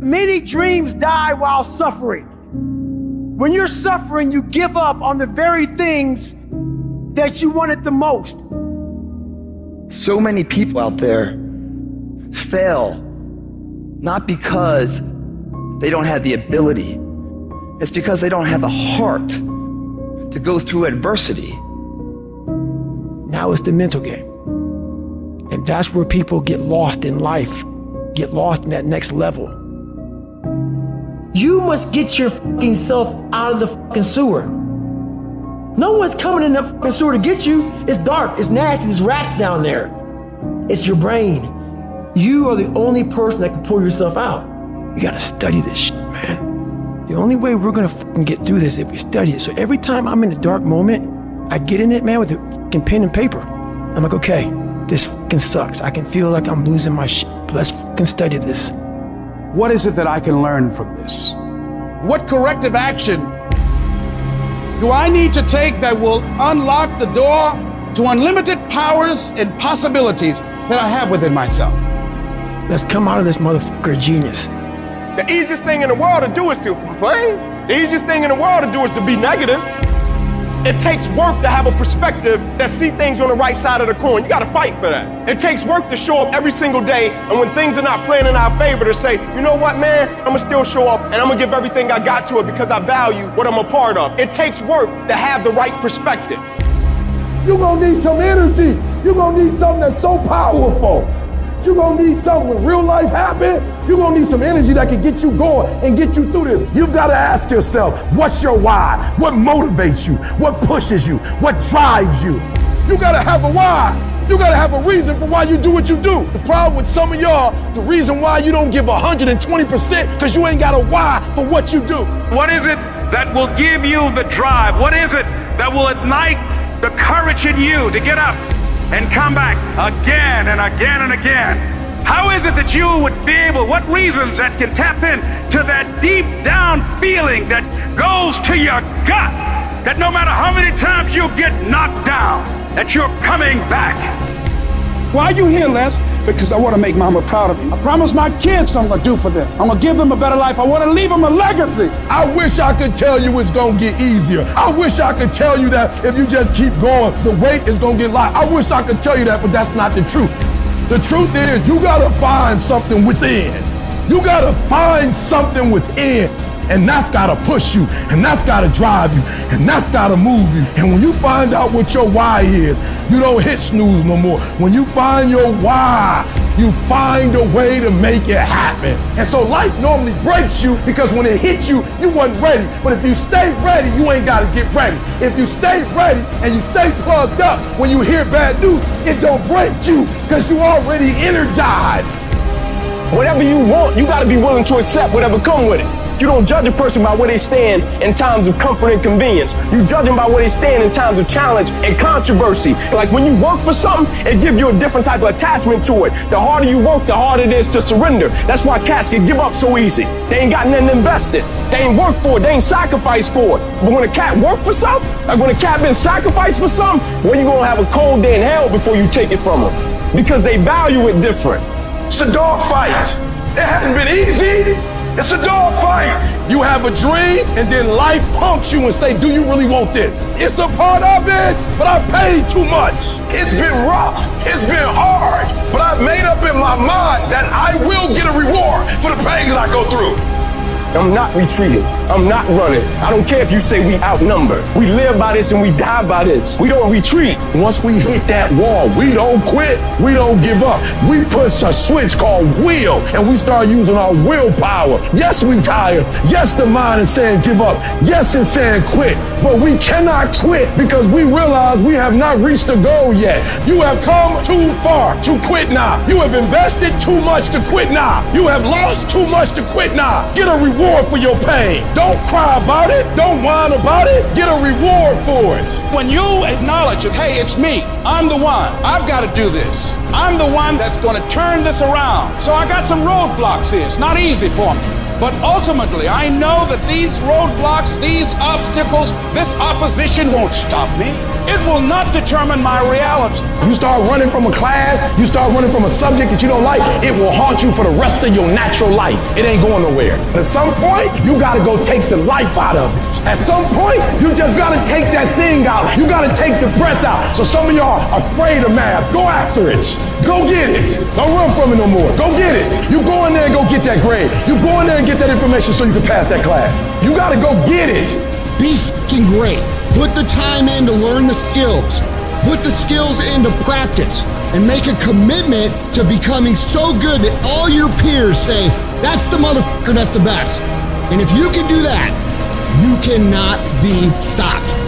Many dreams die while suffering. When you're suffering, you give up on the very things that you wanted the most. So many people out there fail, not because they don't have the ability. It's because they don't have the heart to go through adversity. Now it's the mental game. And that's where people get lost in life, get lost in that next level. You must get your fucking self out of the fucking sewer. No one's coming in that fucking sewer to get you. It's dark, it's nasty, there's rats down there. It's your brain. You are the only person that can pull yourself out. You gotta study this shit, man. The only way we're gonna fucking get through this is if we study it. So every time I'm in a dark moment, I get in it, man, with a fucking pen and paper. I'm like, okay, this fucking sucks. I can feel like I'm losing my shit, but let's fucking study this. What is it that I can learn from this? What corrective action do I need to take that will unlock the door to unlimited powers and possibilities that I have within myself? Let's come out of this motherfucker genius. The easiest thing in the world to do is to complain. The easiest thing in the world to do is to be negative. It takes work to have a perspective that see things on the right side of the coin. You gotta fight for that. It takes work to show up every single day, and when things are not playing in our favor, to say, you know what, man, I'ma still show up, and I'm gonna give everything I got to it because I value what I'm a part of. It takes work to have the right perspective. You're gonna need some energy. You're gonna need something that's so powerful. You're gonna need something when real life happens. You're gonna need some energy that can get you going and get you through this. You've gotta ask yourself, what's your why? What motivates you? What pushes you? What drives you? You gotta have a why. You gotta have a reason for why you do what you do. The problem with some of y'all, the reason why you don't give 120% because you ain't got a why for what you do. What is it that will give you the drive? What is it that will ignite the courage in you to get up and come back again and again and again? How is it that you would be able, what reasons that can tap in to that deep down feeling that goes to your gut, that no matter how many times you get knocked down, that you're coming back? Why are you here, Les? Because I want to make mama proud of me. I promise my kids I'm gonna do for them. I'm gonna give them a better life. I want to leave them a legacy. I wish I could tell you it's gonna get easier. I wish I could tell you that if you just keep going, the weight is gonna get light. I wish I could tell you that, but that's not the truth. The truth is, you gotta find something within. You gotta find something within. And that's gotta push you, and that's gotta drive you, and that's gotta move you. And when you find out what your why is, you don't hit snooze no more. When you find your why, you find a way to make it happen. And so life normally breaks you because when it hits you, you wasn't ready. But if you stay ready, you ain't gotta get ready. If you stay ready and you stay plugged up, when you hear bad news, it don't break you because you already energized. Whatever you want, you gotta be willing to accept whatever come with it. You don't judge a person by where they stand in times of comfort and convenience. You judge them by where they stand in times of challenge and controversy. Like when you work for something, it gives you a different type of attachment to it. The harder you work, the harder it is to surrender. That's why cats can give up so easy. They ain't got nothing invested. They ain't worked for it. They ain't sacrificed for it. But when a cat work for something, like when a cat been sacrificed for something, well, you gonna have a cold day in hell before you take it from them. Because they value it different. It's a dog fight. It hasn't been easy. It's a dog fight. You have a dream and then life punks you and say, do you really want this? It's a part of it, but I paid too much. It's been rough. It's been hard, but I've made up in my mind that I will get a reward for the pain that I go through. I'm not retreating. I'm not running. I don't care if you say we outnumbered. We live by this and we die by this. We don't retreat. Once we hit that wall, we don't quit. We don't give up. We push a switch called will, and we start using our willpower. Yes, we tired. Yes, the mind is saying give up. Yes, it's saying quit. But we cannot quit because we realize we have not reached the goal yet. You have come too far to quit now. You have invested too much to quit now. You have lost too much to quit now. Get a reward for your pain. Don't cry about it. Don't whine about it. Get a reward for it. When you acknowledge it, hey, it's me. I'm the one. I've got to do this. I'm the one that's going to turn this around. So I got some roadblocks here. It's not easy for me. But ultimately, I know that these roadblocks, these obstacles, this opposition won't stop me. It will not determine my reality. You start running from a class, you start running from a subject that you don't like, it will haunt you for the rest of your natural life. It ain't going nowhere. At some point, you gotta go take the life out of it. At some point, you just gotta take that thing out. You gotta take the breath out. So some of y'all are afraid of math. Go after it. Go get it. Don't run from it no more. Go get it. You go in there and go get that grade. You go in there and get that information so you can pass that class. You gotta go get it. Be f***ing great. Put the time in to learn the skills. Put the skills into practice and make a commitment to becoming so good that all your peers say, that's the motherfucker that's the best. And if you can do that, you cannot be stopped.